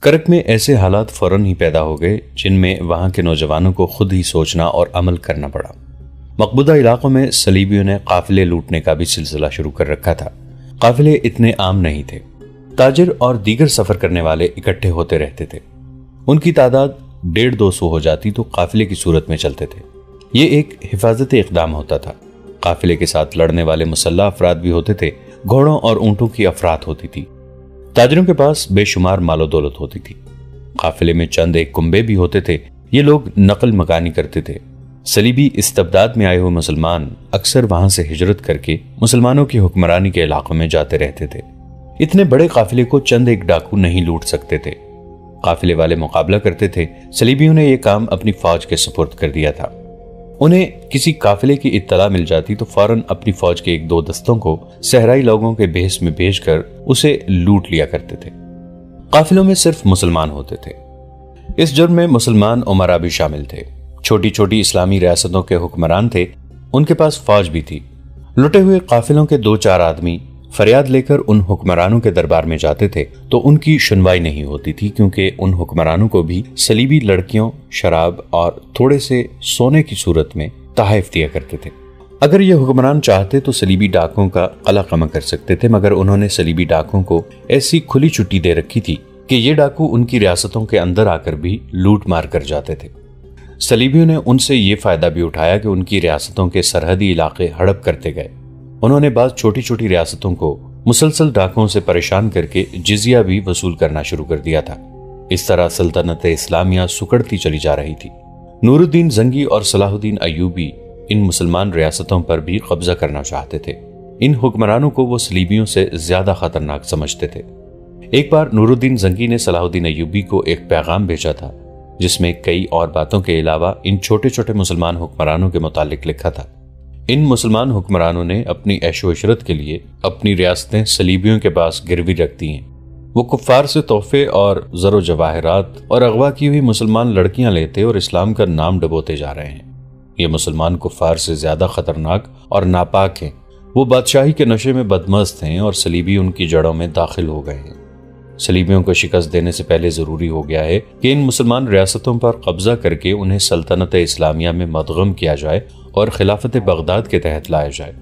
کرک میں ایسے حالات فوراً ہی پیدا ہو گئے جن میں وہاں کے نوجوانوں کو خود ہی سوچنا اور عمل کرنا پڑا۔ مقبوضہ علاقوں میں صلیبیوں نے قافلے لوٹنے کا بھی سلسلہ شروع کر رکھا تھا۔ قافلے اتنے عام نہیں تھے، تاجر اور دیگر سفر کرنے والے اکٹھے ہوتے رہتے تھے۔ ان کی تعداد 150-200 ہو جاتی تو قافلے کی صورت میں چلتے تھے۔ یہ ایک حفاظتی اقدام ہوتا تھا۔ قافلے کے ساتھ لڑنے والے مسلح افراد بھی ہوتے تھے، گھوڑوں اور اونٹوں کی افراد ہوتی تھی۔ تاجروں کے پاس بے شمار مال و دولت ہوتی تھی۔ قافلے میں چند ایک کنبے بھی ہوتے تھے، یہ لوگ نقل مکانی کرتے تھے۔ صلیبی استبداد میں آئے ہوئے مسلمان اکثر وہاں سے ہجرت کر کے مسلمانوں کی حکمرانی کے علاقوں میں جاتے رہتے تھے۔ اتنے بڑے قافلے کو چند ایک ڈاکو نہیں لوٹ سکتے تھے۔ قافلے والے مقابلہ کرتے تھے۔ صلیبیوں نے یہ کام اپنی فوج کے سپرد کر دیا تھا۔ انہیں کسی قافلے کی اطلاع مل جاتی تو فوراً اپنی فوج کے 1-2 دستوں کو صحرائی لوگوں کے بھیس میں بھیج کر اسے لوٹ لیا کرتے تھے۔ قافلوں میں صرف مسلمان ہوتے تھے۔ اس جرم میں مسلمان امراء بھی شامل تھے۔ چھوٹی چھوٹی اسلامی ریاستوں کے حکمران تھے، ان کے پاس فوج بھی تھی۔ لٹے ہوئے قافلوں کے 2-4 آدمی فریاد لے کر ان حکمرانوں کے دربار میں جاتے تھے تو ان کی سنوائی نہیں ہوتی تھی، کیونکہ ان حکمرانوں کو بھی صلیبی لڑکیوں، شراب اور تھوڑے سے سونے کی صورت میں تحائف دیا کرتے تھے۔ اگر یہ حکمران چاہتے تو صلیبی ڈاکوں کا قلع قمع کر سکتے تھے، مگر انہوں نے صلیبی ڈاکوں کو ایسی کھلی چھٹی دے رکھی تھی کہ یہ ڈاکو ان کی ریاستوں کے اندر آ کر بھی لوٹ مار کر جاتے تھے۔ صلیبیوں نے ان سے یہ فائدہ بھی اٹھایا کہ ان کی ریاستوں کے سرحدی علاقے ہڑپ کرتے گئے۔ انہوں نے بعض چھوٹی چھوٹی ریاستوں کو مسلسل ڈاکوں سے پریشان کر کے جزیہ بھی وصول کرنا شروع کر دیا تھا۔ اس طرح سلطنت اسلامیہ سکڑتی چلی جا رہی تھی۔ نور الدین زنگی اور صلاح الدین ایوبی ان مسلمان ریاستوں پر بھی قبضہ کرنا چاہتے تھے۔ ان حکمرانوں کو وہ صلیبیوں سے زیادہ خطرناک سمجھتے تھے۔ ایک بار نور الدین زنگی نے صلاح الدین ایوبی کو ایک پیغام بھیجا تھا جس میں کئی اور باتوں کے علاوہ ان چھوٹے چھوٹے مسلمان حکمرانوں کے متعلق لکھا تھا۔ ان مسلمان حکمرانوں نے اپنی عیش و عشرت کے لیے اپنی ریاستیں صلیبیوں کے پاس گروی رکھ دی ہیں۔ وہ کفار سے تحفے اور زر و جواہرات اور اغوا کی ہوئی مسلمان لڑکیاں لیتے اور اسلام کا نام ڈبوتے جا رہے ہیں۔ یہ مسلمان کفار سے زیادہ خطرناک اور ناپاک ہیں۔ وہ بادشاہی کے نشے میں بدمست ہیں اور صلیبی ان کی جڑوں میں داخل ہو گئے ہیں۔ صلیبیوں کو شکست دینے سے پہلے ضروری ہو گیا ہے کہ ان مسلمان ریاستوں پر قبضہ کر کے انہیں سلطنت اسلامیہ میں مدغم کیا جائے اور خلافت بغداد کے تحت لایا جائے۔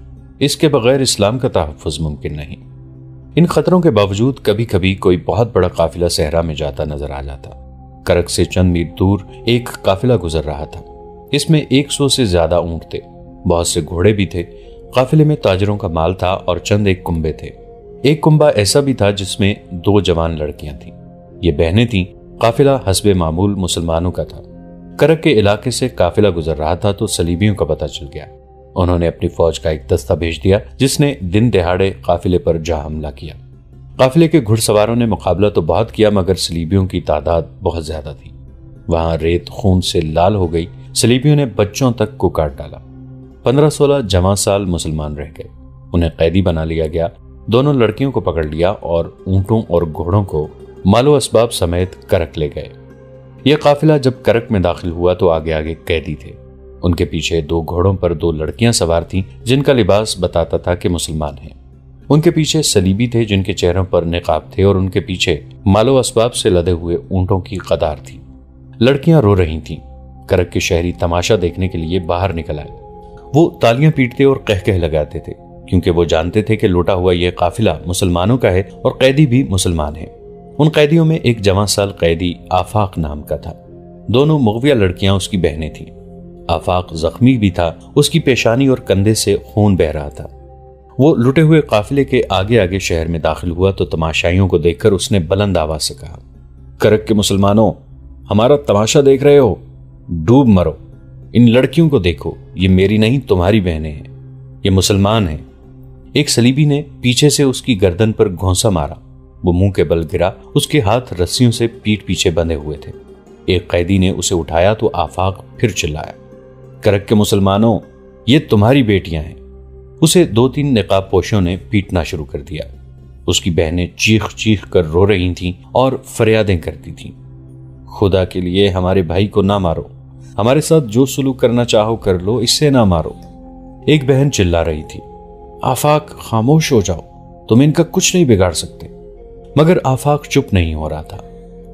اس کے بغیر اسلام کا تحفظ ممکن نہیں۔ ان خطروں کے باوجود کبھی کبھی کوئی بہت بڑا قافلہ صحرا میں جاتا نظر آ جاتا۔ کرک سے چند میل دور ایک قافلہ گزر رہا تھا۔ اس میں 100 سے زیادہ اونٹ تھے، بہت سے گھوڑے بھی تھے۔ قافلے میں تاجروں کا مال تھا اور چند ایک کنبے تھے۔ ایک کنبہ ایسا بھی تھا جس میں 2 جوان لڑکیاں تھیں۔ یہ بہنیں تھیں۔ قافلہ حسب معمول مسلمانوں کا تھا۔ کرک کے علاقے سے قافلہ گزر رہا تھا تو صلیبیوں کا پتہ چل گیا۔ انہوں نے اپنی فوج کا ایک دستہ بھیج دیا جس نے دن دہاڑے قافلے پر جا حملہ کیا۔ قافلے کے گھڑ سواروں نے مقابلہ تو بہت کیا مگر صلیبیوں کی تعداد بہت زیادہ تھی۔ وہاں ریت خون سے لال ہو گئی۔ صلیبیوں نے بچوں تک کو کاٹ ڈالا۔ 15-16 جوان سال مسلمان رہ گئے۔ انہیں قیدی بنا لیا گیا۔ دونوں لڑکیوں کو پکڑ لیا اور اونٹوں اور گھوڑوں کو مال و اسباب سمیت کرک لے گئے۔ یہ قافلہ جب کرک میں داخل ہوا تو آگے آگے قیدی تھے۔ ان کے پیچھے 2 گھوڑوں پر 2 لڑکیاں سوار تھیں جن کا لباس بتاتا تھا کہ مسلمان ہیں۔ ان کے پیچھے صلیبی تھے جن کے چہروں پر نقاب تھے اور ان کے پیچھے مال و اسباب سے لدے ہوئے اونٹوں کی قطار تھی۔ لڑکیاں رو رہی تھیں۔ کرک کے شہری تماشا دیکھنے کے لیے باہر نکل آئے۔ وہ تالیاں پیٹتے اور قہقہ لگاتے تھے کیونکہ وہ جانتے تھے کہ لوٹا ہوا یہ قافلہ مسلمانوں کا ہے اور قیدی بھی مسلمان ہیں۔ ان قیدیوں میں ایک جوان سال قیدی آفاق نام کا تھا۔ دونوں مغویہ لڑکیاں اس کی بہنیں تھیں۔ آفاق زخمی بھی تھا، اس کی پیشانی اور کندھے سے خون بہ رہا تھا۔ وہ لٹے ہوئے قافلے کے آگے آگے شہر میں داخل ہوا تو تماشائیوں کو دیکھ کر اس نے بلند آواز سے کہا، کرک کے مسلمانوں، ہمارا تماشا دیکھ رہے ہو؟ ڈوب مرو۔ ان لڑکیوں کو دیکھو، یہ میری نہیں تمہاری بہنیں ہیں، یہ مسلمان ہیں۔ ایک صلیبی نے پیچھے سے اس کی گردن پر گھونسا مارا۔ وہ منہ کے بل گرا۔ اس کے ہاتھ رسیوں سے پیٹ پیچھے بندھے ہوئے تھے۔ ایک قیدی نے اسے اٹھایا تو آفاق پھر چلایا، کرک کے مسلمانوں، یہ تمہاری بیٹیاں ہیں۔ اسے 2-3 نقاب پوشوں نے پیٹنا شروع کر دیا۔ اس کی بہنیں چیخ چیخ کر رو رہی تھیں اور فریادیں کرتی تھیں، خدا کے لیے ہمارے بھائی کو نہ مارو، ہمارے ساتھ جو سلوک کرنا چاہو کر لو، اس سے نہ مارو۔ ایک بہن چلا رہی تھی، آفاق خاموش ہو جاؤ، تم ان کا کچھ نہیں بگاڑ سکتے۔ مگر آفاق چپ نہیں ہو رہا تھا۔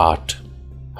8।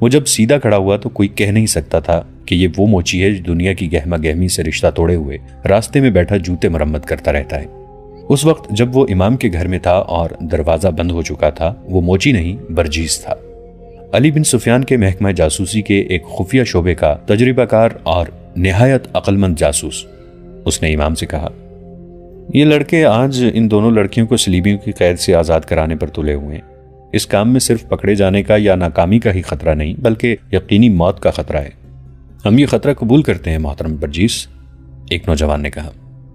وہ جب سیدھا کھڑا ہوا تو کوئی کہہ نہیں سکتا تھا کہ یہ وہ موچی ہے جو دنیا کی گہما گہمی سے رشتہ توڑے ہوئے راستے میں بیٹھا جوتے مرمت کرتا رہتا ہے۔ اس وقت جب وہ امام کے گھر میں تھا اور دروازہ بند ہو چکا تھا، وہ موچی نہیں برجیس تھا، علی بن سفیان کے محکمہ جاسوسی کے ایک خفیہ شعبے کا تجربہ کار اور نہایت عقل مند جاسوس۔ اس نے امام سے کہا، یہ لڑکے آج ان دونوں لڑکیوں کو صلیبیوں کی قید سے آزاد کرانے پر تلے ہوئے ہیں۔ اس کام میں صرف پکڑے جانے کا یا ناکامی کا ہی خطرہ نہیں بلکہ یقینی موت کا خطرہ ہے۔ ہم یہ خطرہ قبول کرتے ہیں محترم برجیس، ایک نوجوان نے کہا۔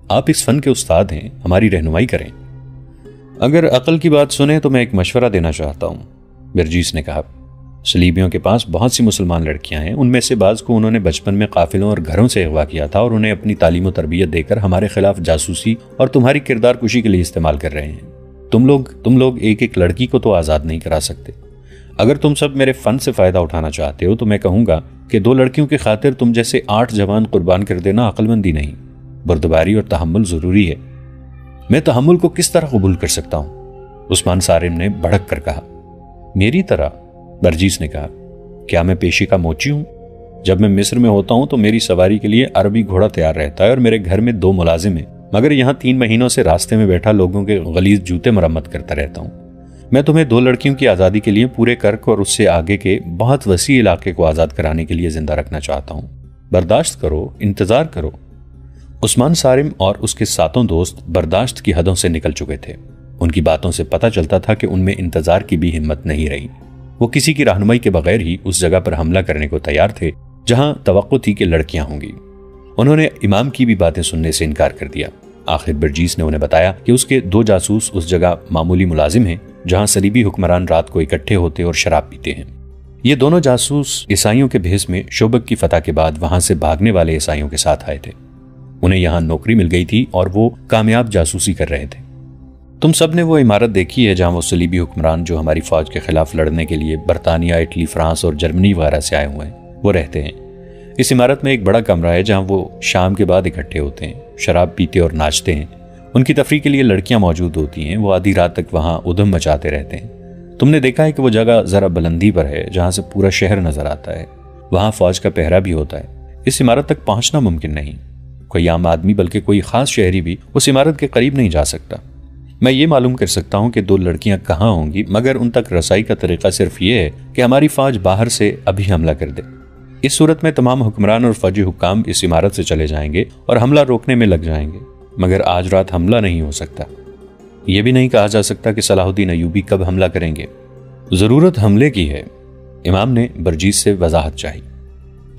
آپ اس فن کے استاد ہیں، ہماری رہنمائی کریں۔ اگر عقل کی بات سنیں تو میں ایک مشورہ دینا چاہتا ہوں، برجیس نے کہا۔ صلیبیوں کے پاس بہت سی مسلمان لڑکیاں ہیں، ان میں سے بعض کو انہوں نے بچپن میں قافلوں اور گھروں سے اغوا کیا تھا اور انہیں اپنی تعلیم و تربیت دے کر ہمارے خلاف جاسوسی اور تمہاری کردار کشی کے لیے استعمال کر رہے ہیں۔ تم لوگ ایک ایک لڑکی کو تو آزاد نہیں کرا سکتے۔ اگر تم سب میرے فن سے فائدہ اٹھانا چاہتے ہو تو میں کہوں گا کہ 2 لڑکیوں کی خاطر تم جیسے 8 جوان قربان کر دینا عقل مندی نہیں، بردباری اور تحمل ضروری ہے۔ میں تحمل کو کس طرح قبول کر سکتا ہوں؟ عثمان صارم نے بھڑک کر کہا۔ میری طرح؟ برجیس نے کہا۔ کیا میں پیشے کا موچی ہوں؟ جب میں مصر میں ہوتا ہوں تو میری سواری کے لیے عربی گھوڑا تیار رہتا ہے اور میرے گھر میں 2 ملازم ہیں، مگر یہاں 3 مہینوں سے راستے میں بیٹھا لوگوں کے غلیظ جوتے مرمت کرتا رہتا ہوں۔ میں تمہیں 2 لڑکیوں کی آزادی کے لیے پورے کرک اور اس سے آگے کے بہت وسیع علاقے کو آزاد کرانے کے لیے زندہ رکھنا چاہتا ہوں۔ برداشت کرو، انتظار کرو۔ عثمان صارم اور اس کے 7 دوست برداشت کی حدوں سے نکل چکے تھے۔ ان کی باتوں سے پتہ چلتا تھا کہ ان میں انتظار کی بھی ہمت نہیں رہی۔ وہ کسی کی رہنمائی کے بغیر ہی اس جگہ پر حملہ کرنے کو تیار تھے جہاں توقع تھی کہ لڑکیاں ہوں گی۔ انہوں نے امام کی بھی باتیں سننے سے انکار کر دیا۔ آخر برجیس نے انہیں بتایا کہ اس کے 2 جاسوس اس جگہ معمولی ملازم ہیں جہاں صلیبی حکمران رات کو اکٹھے ہوتے اور شراب پیتے ہیں۔ یہ دونوں جاسوس عیسائیوں کے بھیس میں شوبک کی فتح کے بعد وہاں سے بھاگنے والے عیسائیوں کے ساتھ آئے تھے۔ انہیں یہاں نوکری مل گئی تھی اور وہ کامیاب جاسوسی کر رہے تھے۔ تم سب نے وہ عمارت دیکھی ہے جہاں وہ صلیبی حکمران جو ہماری فوج کے خلاف لڑنے کے لیے برطانیہ، اٹلی، فرانس اور جرمنی وغیرہ سے آئے ہوئے ہیں، وہ رہتے ہیں۔ اس عمارت میں ایک بڑا کمرہ ہے جہاں وہ شام کے بعد اکٹھے ہوتے ہیں، شراب پیتے اور ناچتے ہیں۔ ان کی تفریح کے لیے لڑکیاں موجود ہوتی ہیں، وہ آدھی رات تک وہاں ادھم مچاتے رہتے ہیں۔ تم نے دیکھا ہے کہ وہ جگہ ذرا بلندی پر ہے جہاں سے پورا شہر نظر آتا ہے، وہاں فوج کا پہرا بھی ہوتا ہے۔ اس عمارت تک پہنچنا ممکن نہیں، کوئی عام آدمی بلکہ کوئی خاص شہری بھی اس عمارت کے قریب نہیں جا سکتا۔ میں یہ معلوم کر سکتا ہوں کہ 2 لڑکیاں کہاں ہوں گی، مگر ان تک رسائی کا طریقہ صرف یہ ہے کہ ہماری فوج باہر سے ابھی حملہ کر دے۔ اس صورت میں تمام حکمران اور فوجی حکام اس عمارت سے چلے جائیں گے اور حملہ روکنے میں لگ جائیں گے، مگر آج رات حملہ نہیں ہو سکتا۔ یہ بھی نہیں کہا جا سکتا کہ صلاح الدین ایوبی کب حملہ کریں گے۔ ضرورت حملے کی ہے، امام نے برجیس سے وضاحت چاہی۔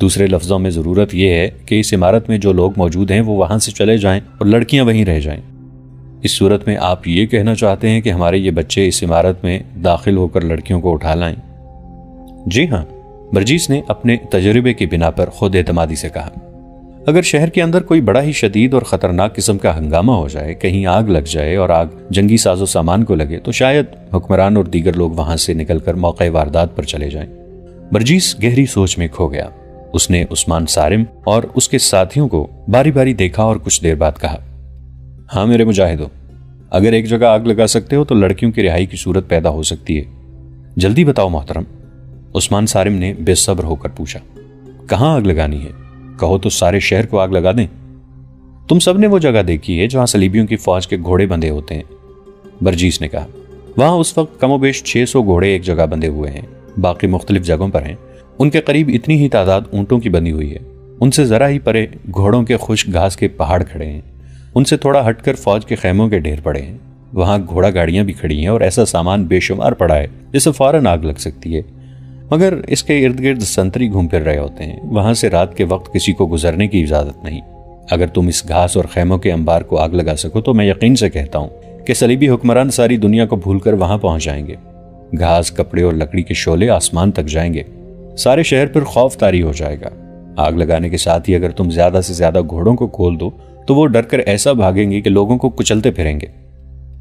دوسرے لفظوں میں ضرورت یہ ہے کہ اس عمارت میں جو لوگ موجود ہیں وہ وہاں سے چلے جائیں اور لڑکیاں وہیں رہ جائیں۔ اس صورت میں آپ یہ کہنا چاہتے ہیں کہ ہمارے یہ بچے اس عمارت میں داخل ہو کر لڑکیوں کو اٹھا لائیں؟ جی ہاں، برجیس نے اپنے تجربے کی بنا پر خود اعتمادی سے کہا۔ اگر شہر کے اندر کوئی بڑا ہی شدید اور خطرناک قسم کا ہنگامہ ہو جائے، کہیں آگ لگ جائے اور آگ جنگی ساز و سامان کو لگے، تو شاید حکمران اور دیگر لوگ وہاں سے نکل کر موقع واردات پر چلے جائیں۔ برجیس گہری سوچ میں کھو گیا۔ اس نے عثمان صارم اور اس کے ساتھیوں کو باری باری دیکھا اور کچھ دیر بعد کہا، ہاں میرے مجاہدوں، اگر ایک جگہ آگ لگا سکتے ہو تو لڑکیوں کی رہائی کی صورت پیدا ہو سکتی ہے۔ جلدی بتاؤ محترم، عثمان صارم نے بے صبر ہو کر پوچھا۔ کہاں آگ لگانی ہے؟ کہو تو سارے شہر کو آگ لگا دیں۔ تم سب نے وہ جگہ دیکھی ہے جہاں صلیبیوں کی فوج کے گھوڑے بندھے ہوتے ہیں، برجیس نے کہا۔ وہاں اس وقت کم و بیش 600 گھوڑے ایک جگہ بندھے ہوئے ہیں، باقی مختلف جگہوں پر ہیں۔ ان کے قریب اتنی ہی تعداد اونٹوں کی بندھی ہوئی ہے۔ ان سے ذرا ہی پرے گھوڑوں کے خشک گھاس کے پہاڑ کھڑے ہیں۔ ان سے تھوڑا ہٹ کر فوج کے خیموں کے ڈھیر پڑے ہیں۔ وہاں گھوڑا گاڑیاں بھی کھڑی ہیں اور ایسا سامان بے شمار پڑا ہے جسے فوراً آگ لگ سکتی ہے، مگر اس کے ارد گرد سنتری گھوم پھر رہے ہوتے ہیں۔ وہاں سے رات کے وقت کسی کو گزرنے کی اجازت نہیں۔ اگر تم اس گھاس اور خیموں کے انبار کو آگ لگا سکو تو میں یقین سے کہتا ہوں کہ صلیبی حکمران ساری دنیا کو بھول کر وہاں پہنچ جائیں گے۔ گھاس، کپڑے اور لکڑی کے شعلے آسمان تک جائیں گے۔ سارے شہر پر خوف طاری ہو جائے گا۔ آگ لگانے کے ساتھ ہی اگر تم زیادہ سے زیادہ گھوڑوں کو کھول دو تو وہ ڈر کر ایسا بھاگیں گے کہ لوگوں کو کچلتے پھریں گے۔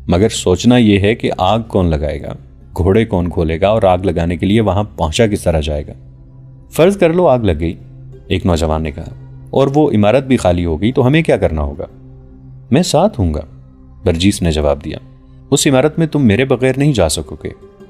مگر سوچنا یہ ہے کہ آگ کون لگائے گا، گھوڑے کون کھولے گا اور آگ لگانے کے لیے وہاں پہنچا کس طرح جائے گا؟ فرض کر لو آگ لگ گئی، ایک نوجوان نے کہا، اور وہ عمارت بھی خالی ہو گئی تو ہمیں کیا کرنا ہوگا؟ میں ساتھ ہوں گا، برجیس نے جواب دیا۔ اس عمارت میں تم میرے بغیر نہیں جا سکو گے،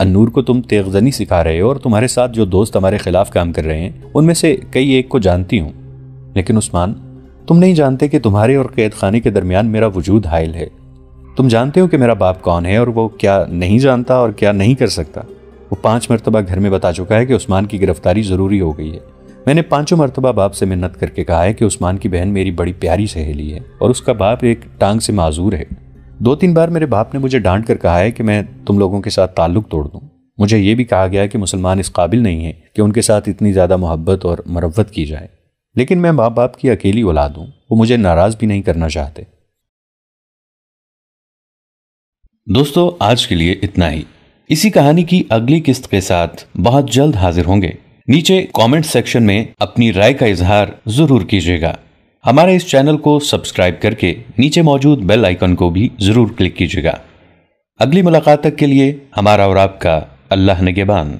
النور کو تم تیغزنی سکھا رہے ہو اور تمہارے ساتھ جو دوست ہمارے خلاف کام کر رہے ہیں ان میں سے کئی ایک کو جانتی ہوں، لیکن عثمان تم نہیں جانتے کہ تمہارے اور قید خانے کے درمیان میرا وجود حائل ہے۔ تم جانتے ہو کہ میرا باپ کون ہے اور وہ کیا نہیں جانتا اور کیا نہیں کر سکتا۔ وہ 5 مرتبہ گھر میں بتا چکا ہے کہ عثمان کی گرفتاری ضروری ہو گئی ہے۔ میں نے 5 مرتبہ باپ سے منت کر کے کہا ہے کہ عثمان کی بہن میری بڑی پیاری سہیلی ہے اور اس کا باپ ایک ٹانگ سے معذور ہے۔ 2-3 بار میرے باپ نے مجھے ڈانٹ کر کہا ہے کہ میں تم لوگوں کے ساتھ تعلق توڑ دوں۔ مجھے یہ بھی کہا گیا کہ مسلمان اس قابل نہیں ہے کہ ان کے ساتھ اتنی زیادہ محبت اور مروت کی جائے، لیکن میں ماں باپ کی اکیلی اولاد ہوں، وہ مجھے ناراض بھی نہیں کرنا چاہتے۔ دوستو آج کے لیے اتنا ہی۔ اسی کہانی کی اگلی قسط کے ساتھ بہت جلد حاضر ہوں گے۔ نیچے کامنٹ سیکشن میں اپنی رائے کا اظہار ضرور کیجیے گا۔ ہمارے اس چینل کو سبسکرائب کر کے نیچے موجود بیل آئیکن کو بھی ضرور کلک کیجیے گا۔ اگلی ملاقات تک کے لیے ہمارا اور آپ کا اللہ نگہبان۔